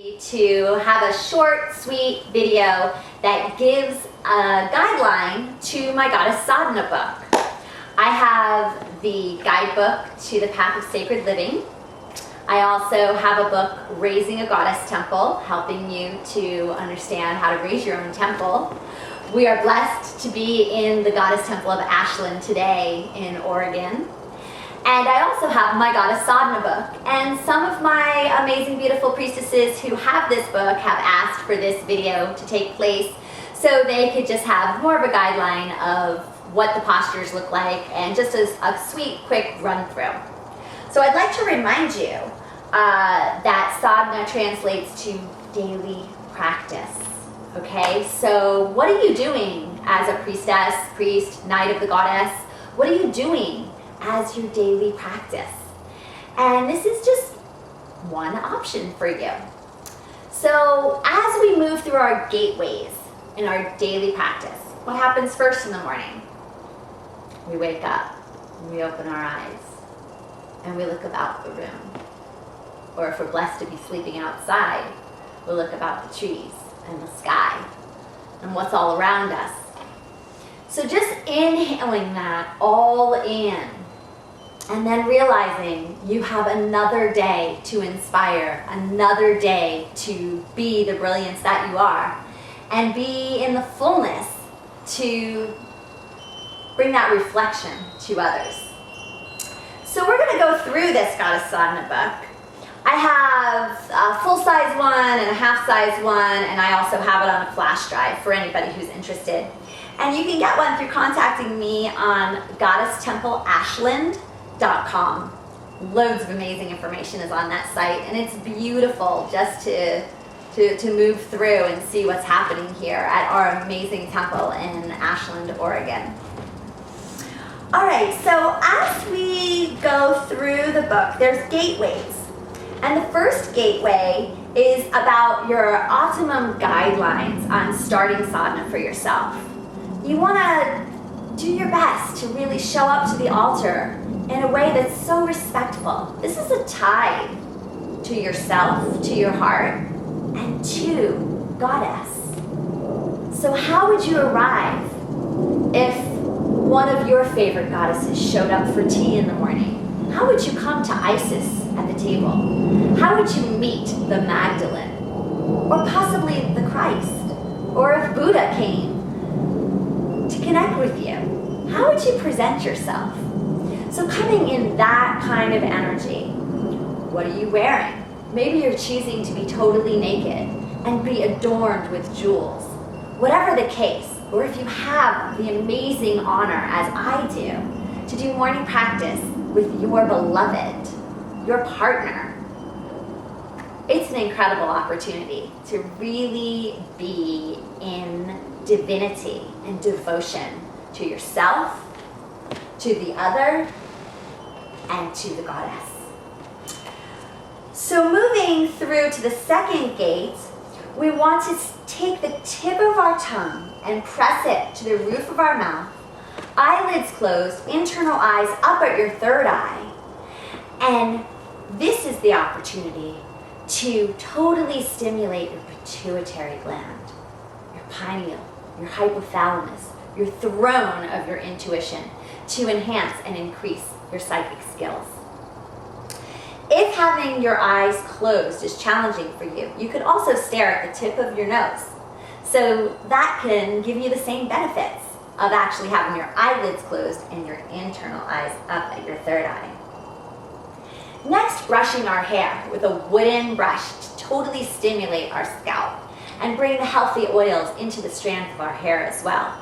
To have a short, sweet video that gives a guideline to my Goddess Sadhana book. I have the guidebook to the Path of Sacred Living. I also have a book, Raising a Goddess Temple, helping you to understand how to raise your own temple. We are blessed to be in the Goddess Temple of Ashland today in Oregon. And I also have my Goddess Sadhana book. And some of my amazing, beautiful priestesses who have this book have asked for this video to take place so they could just have more of a guideline of what the postures look like and just a sweet, quick run through. So I'd like to remind you that sadhana translates to daily practice. Okay, so what are you doing as a priestess, priest, knight of the goddess? What are you doing as your daily practice? And this is just one option for you. So as we move through our gateways in our daily practice, what happens first in the morning? We wake up, we open our eyes, and we look about the room. Or if we're blessed to be sleeping outside, we'll look about the trees and the sky and what's all around us. So just inhaling that all in, and then realizing you have another day to inspire, another day to be the brilliance that you are, and be in the fullness to bring that reflection to others. So we're going to go through this Goddess Sadhana book. I have a full-size one and a half-size one, and I also have it on a flash drive for anybody who's interested. And you can get one through contacting me on goddesstempleashland.com. Loads of amazing information is on that site, and it's beautiful just to move through and see what's happening here at our amazing temple in Ashland, Oregon. All right, so as we go through the book, there's gateways. And the first gateway is about your optimum guidelines on starting sadhana for yourself. You want to do your best to really show up to the altar in a way that's so respectful. This is a tithe to yourself, to your heart, and to Goddess. So how would you arrive if one of your favorite goddesses showed up for tea in the morning? How would you come to Isis at the table? How would you meet the Magdalene? Or possibly the Christ? Or if Buddha came to connect with you, how would you present yourself? So coming in that kind of energy, what are you wearing? Maybe you're choosing to be totally naked and be adorned with jewels. Whatever the case, or if you have the amazing honor, as I do, to do morning practice with your beloved, your partner, it's an incredible opportunity to really be in divinity and devotion to yourself, to the other, and to the goddess. So moving through to the second gate, we want to take the tip of our tongue and press it to the roof of our mouth, eyelids closed, internal eyes up at your third eye. And this is the opportunity to totally stimulate your pituitary gland, your pineal, your hypothalamus, your throne of your intuition, to enhance and increase your psychic skills. If having your eyes closed is challenging for you, you could also stare at the tip of your nose. So that can give you the same benefits of actually having your eyelids closed and your internal eyes up at your third eye. Next, brushing our hair with a wooden brush to totally stimulate our scalp and bring the healthy oils into the strands of our hair as well.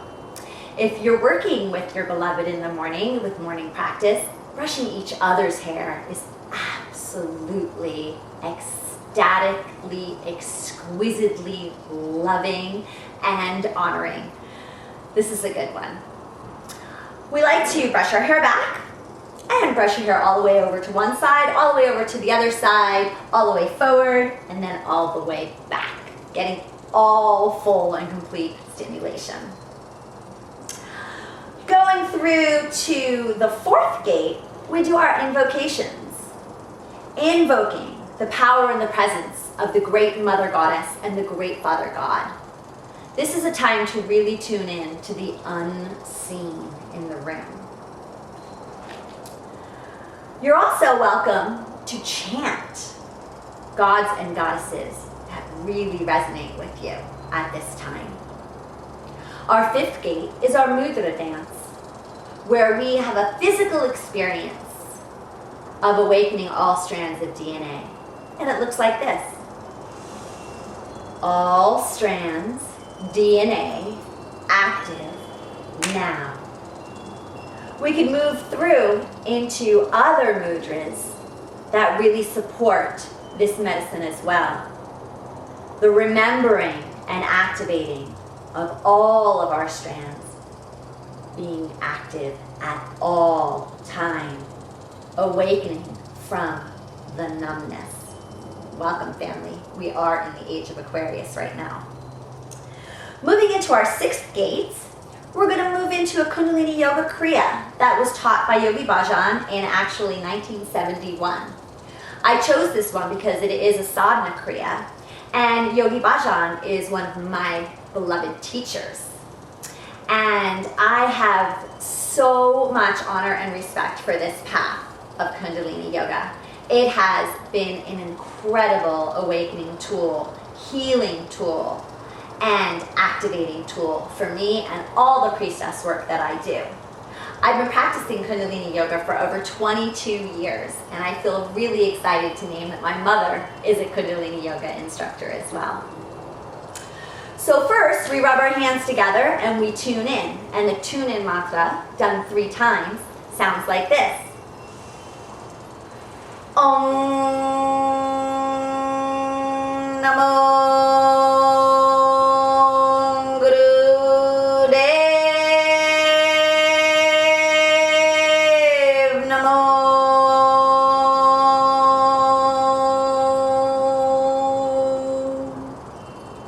If you're working with your beloved in the morning with morning practice, brushing each other's hair is absolutely ecstatically, exquisitely loving and honoring. This is a good one. We like to brush our hair back and brush your hair all the way over to one side, all the way over to the other side, all the way forward, and then all the way back, getting all full and complete stimulation. Going through to the fourth gate, we do our invocations. Invoking the power and the presence of the great Mother Goddess and the great Father God. This is a time to really tune in to the unseen in the room. You're also welcome to chant gods and goddesses that really resonate with you at this time. Our fifth gate is our mudra dance, where we have a physical experience of awakening all strands of DNA. And it looks like this. All strands, DNA, active now. We can move through into other mudras that really support this medicine as well. The remembering and activating of all of our strands being active at all time, awakening from the numbness. Welcome, family. We are in the age of Aquarius right now. Moving into our sixth gate, we're going to move into a Kundalini Yoga Kriya that was taught by Yogi Bhajan in actually 1971. I chose this one because it is a Sadhana Kriya, and Yogi Bhajan is one of my beloved teachers. And I have so much honor and respect for this path of Kundalini Yoga. It has been an incredible awakening tool, healing tool, and activating tool for me and all the priestess work that I do. I've been practicing Kundalini Yoga for over 22 years, and I feel really excited to name that my mother is a Kundalini Yoga instructor as well. So first, we rub our hands together and we tune in, and the tune in mantra, done 3 times, sounds like this. Om Namo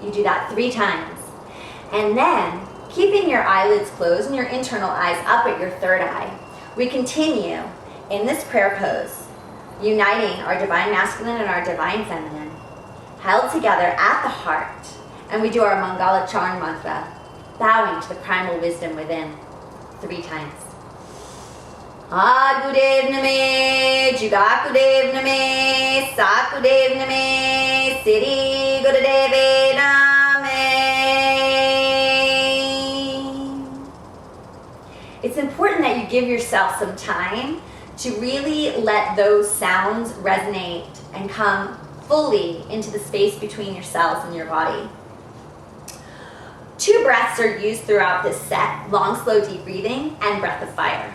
You do that 3 times. And then, keeping your eyelids closed and your internal eyes up at your third eye, we continue in this prayer pose, uniting our divine masculine and our divine feminine, held together at the heart, and we do our Mangala Charn mantra, bowing to the primal wisdom within 3 times. Agudev Name, Jugakudev Name, Sakudev Name, Siddhi Gurudeve Name. It's important that you give yourself some time to really let those sounds resonate and come fully into the space between your cells and your body. 2 breaths are used throughout this set, long, slow, deep breathing and breath of fire.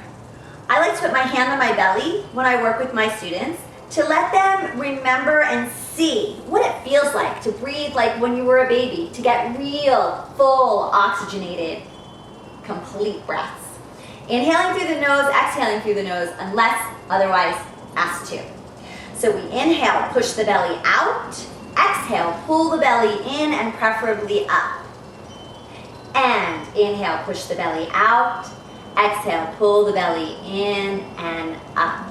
I like to put my hand on my belly when I work with my students to let them remember and see what it feels like to breathe like when you were a baby, to get real, full, oxygenated, complete breaths. Inhaling through the nose, exhaling through the nose, unless otherwise asked to. So we inhale, push the belly out. Exhale, pull the belly in and preferably up. And inhale, push the belly out. Exhale, pull the belly in and up.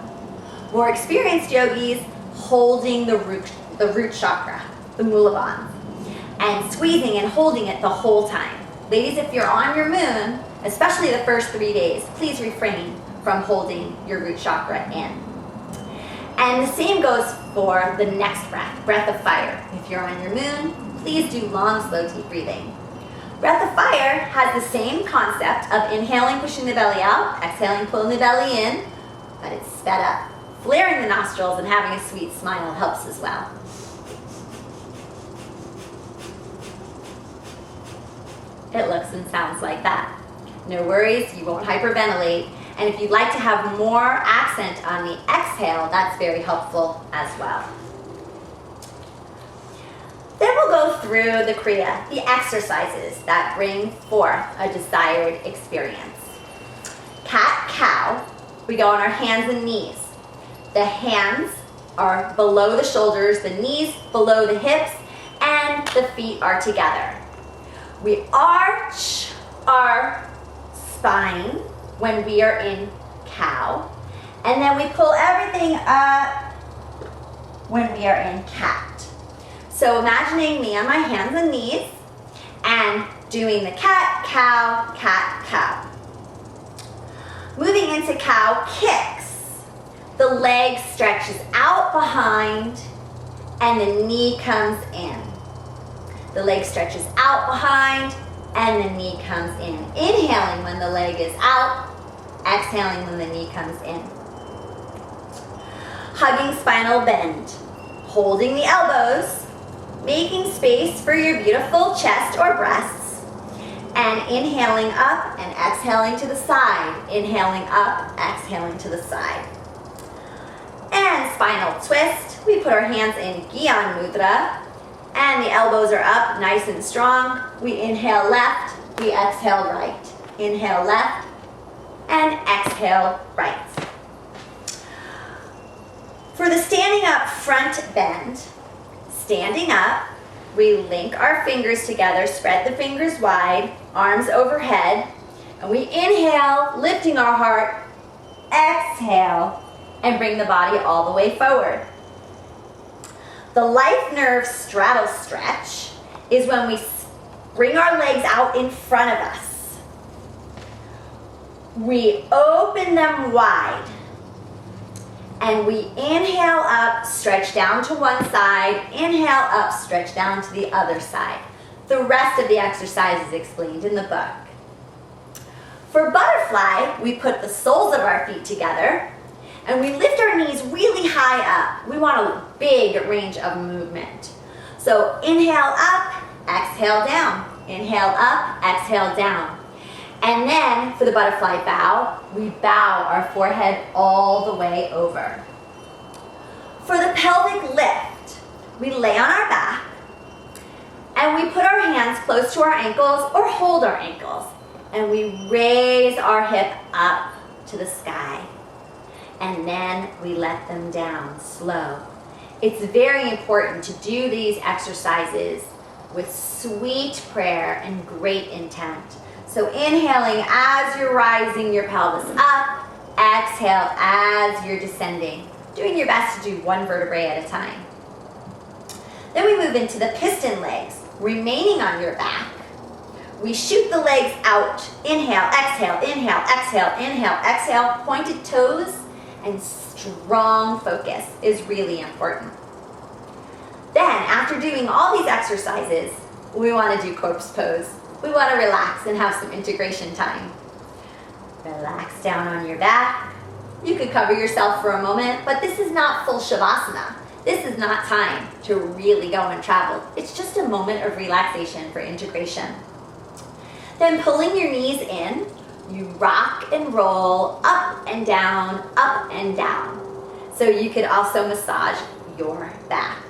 More experienced yogis holding the root chakra, the Moola, and squeezing and holding it the whole time. Ladies, if you're on your moon, especially the first 3 days, please refrain from holding your root chakra in. And the same goes for the next breath, breath of fire. If you're on your moon, please do long, slow, deep breathing. Breath of fire has the same concept of inhaling, pushing the belly out, exhaling, pulling the belly in, but it's sped up. Flaring the nostrils and having a sweet smile helps as well. It looks and sounds like that. No worries, you won't hyperventilate. And if you'd like to have more accent on the exhale, that's very helpful as well. Then we'll go through the Kriya, the exercises that bring forth a desired experience. Cat, cow, we go on our hands and knees. The hands are below the shoulders, the knees below the hips, and the feet are together. We arch our spine when we are in cow, and then we pull everything up when we are in cat. So imagining me on my hands and knees and doing the cat, cow, cat, cow. Moving into cow kicks. The leg stretches out behind and the knee comes in. The leg stretches out behind and the knee comes in. Inhaling when the leg is out, exhaling when the knee comes in. Hugging spinal bend. Holding the elbows, making space for your beautiful chest or breasts, and inhaling up and exhaling to the side. Inhaling up, exhaling to the side. And spinal twist. We put our hands in Gyan Mudra, and the elbows are up, nice and strong. We inhale left, we exhale right. Inhale left, and exhale right. For the standing up front bend, standing up, we link our fingers together, spread the fingers wide, arms overhead, and we inhale, lifting our heart, exhale, and bring the body all the way forward. The life nerve straddle stretch is when we bring our legs out in front of us. We open them wide. And we inhale up, stretch down to one side. Inhale up, stretch down to the other side. The rest of the exercise is explained in the book. For butterfly, we put the soles of our feet together and we lift our knees really high up. We want a big range of movement. So inhale up, exhale down. Inhale up, exhale down. And then for the butterfly bow, we bow our forehead all the way over. For the pelvic lift, we lay on our back and we put our hands close to our ankles or hold our ankles. And we raise our hip up to the sky. And then we let them down slow. It's very important to do these exercises with sweet prayer and great intent. So inhaling as you're rising your pelvis up, exhale as you're descending, doing your best to do one vertebrae at a time. Then we move into the piston legs, remaining on your back. We shoot the legs out, inhale, exhale, inhale, exhale, inhale, exhale, pointed toes, and strong focus is really important. Then, after doing all these exercises, we want to do corpse pose. We want to relax and have some integration time. Relax down on your back. You could cover yourself for a moment, but this is not full Shavasana. This is not time to really go and travel. It's just a moment of relaxation for integration. Then pulling your knees in, you rock and roll up and down, up and down. So you could also massage your back.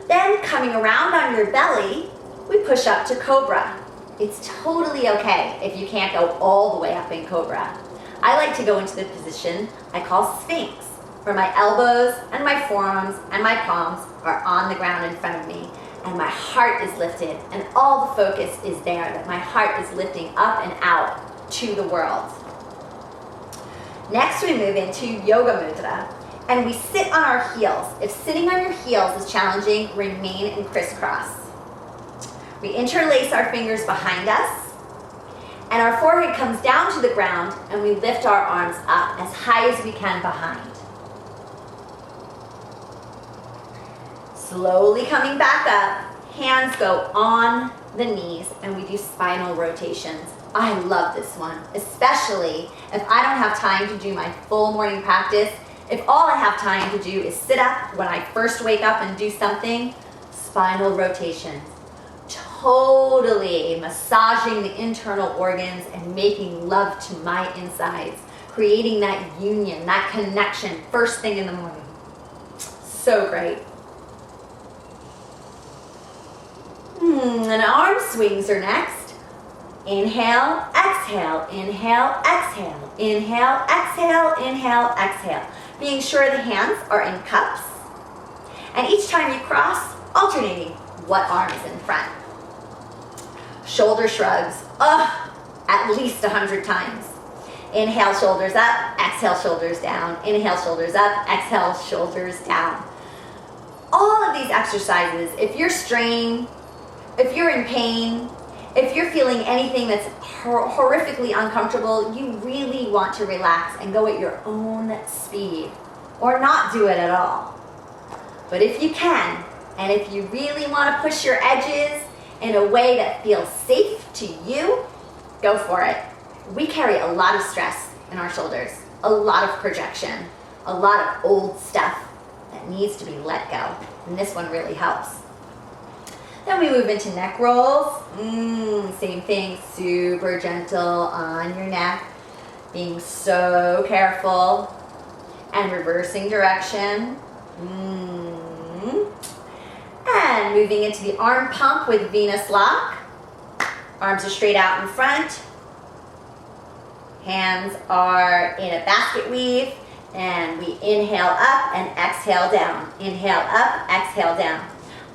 Then coming around on your belly, we push up to Cobra. It's totally okay if you can't go all the way up in Cobra. I like to go into the position I call Sphinx, where my elbows and my forearms and my palms are on the ground in front of me, and my heart is lifted, and all the focus is there, that my heart is lifting up and out to the world. Next, we move into Yoga Mudra, and we sit on our heels. If sitting on your heels is challenging, remain in crisscross. We interlace our fingers behind us, and our forehead comes down to the ground, and we lift our arms up as high as we can behind. Slowly coming back up, hands go on the knees, and we do spinal rotations. I love this one, especially if I don't have time to do my full morning practice. If all I have time to do is sit up when I first wake up and do something, spinal rotations. Totally massaging the internal organs and making love to my insides, creating that union, that connection first thing in the morning. So great. And arm swings are next. Inhale, exhale, inhale, exhale, inhale, exhale, inhale, exhale. Being sure the hands are in cups. And each time you cross, alternating what arm is in front. Shoulder shrugs, at least 100 times. Inhale, shoulders up, exhale, shoulders down. Inhale, shoulders up, exhale, shoulders down. all of these exercises, if you're strained, if you're in pain, if you're feeling anything that's horrifically uncomfortable, you really want to relax and go at your own speed or not do it at all. But if you can, and if you really want to push your edges in a way that feels safe to you, go for it. We carry a lot of stress in our shoulders, a lot of projection, a lot of old stuff that needs to be let go. And this one really helps. Then we move into neck rolls. Same thing, super gentle on your neck, being so careful, and reversing direction. And moving into the arm pump with Venus lock. Arms are straight out in front. Hands are in a basket weave, and we inhale up and exhale down. Inhale up, exhale down.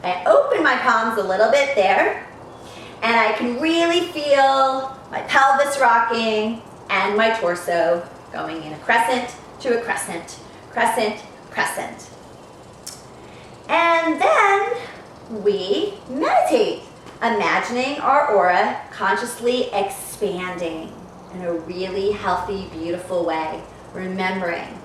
I open my palms a little bit there, and I can really feel my pelvis rocking and my torso going in a crescent to a crescent, crescent, crescent. And then we meditate, imagining our aura consciously expanding in a really healthy, beautiful way, remembering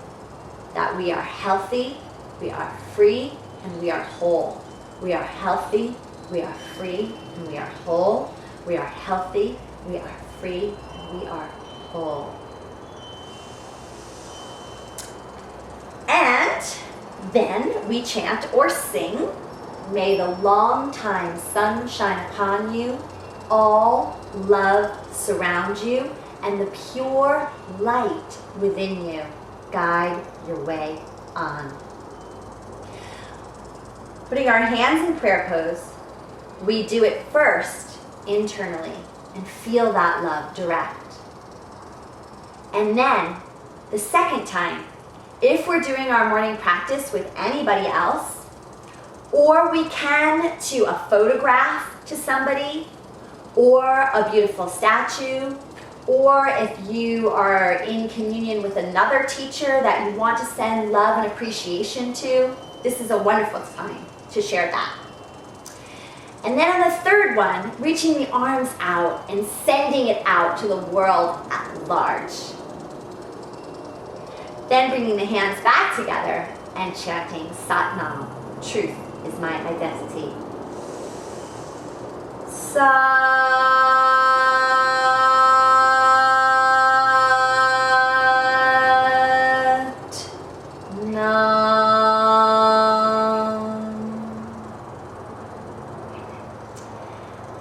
that we are healthy, we are free, and we are whole. We are healthy, we are free, and we are whole. We are healthy, we are free, and we are whole. And then we chant or sing, "May the long time sun shine upon you, all love surround you, and the pure light within you guide your way on." Putting our hands in prayer pose, we do it first internally and feel that love direct. And then the second time, if we're doing our morning practice with anybody else, or we can to a photograph to somebody, or a beautiful statue, or if you are in communion with another teacher that you want to send love and appreciation to, this is a wonderful time to share that. And then on the third one, reaching the arms out and sending it out to the world at large. Then bringing the hands back together and chanting Sadhana, truth is my identity.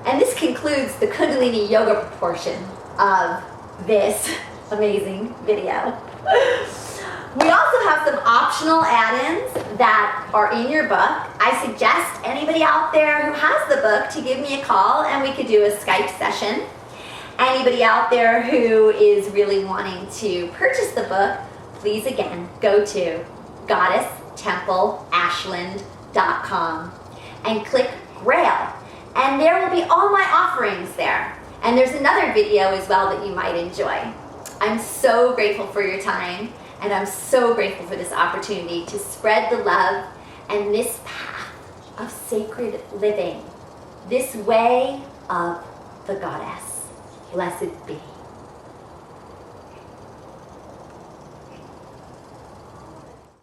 And this concludes the Kundalini Yoga portion of this amazing video. We also have some optional add-ins that are in your book. I suggest anybody out there who has the book to give me a call and we could do a Skype session. Anybody out there who is really wanting to purchase the book, please again go to goddesstempleashland.com and click Graell. And there will be all my offerings there. And there's another video as well that you might enjoy. I'm so grateful for your time, and I'm so grateful for this opportunity to spread the love and this path of sacred living, this way of the goddess. Blessed be.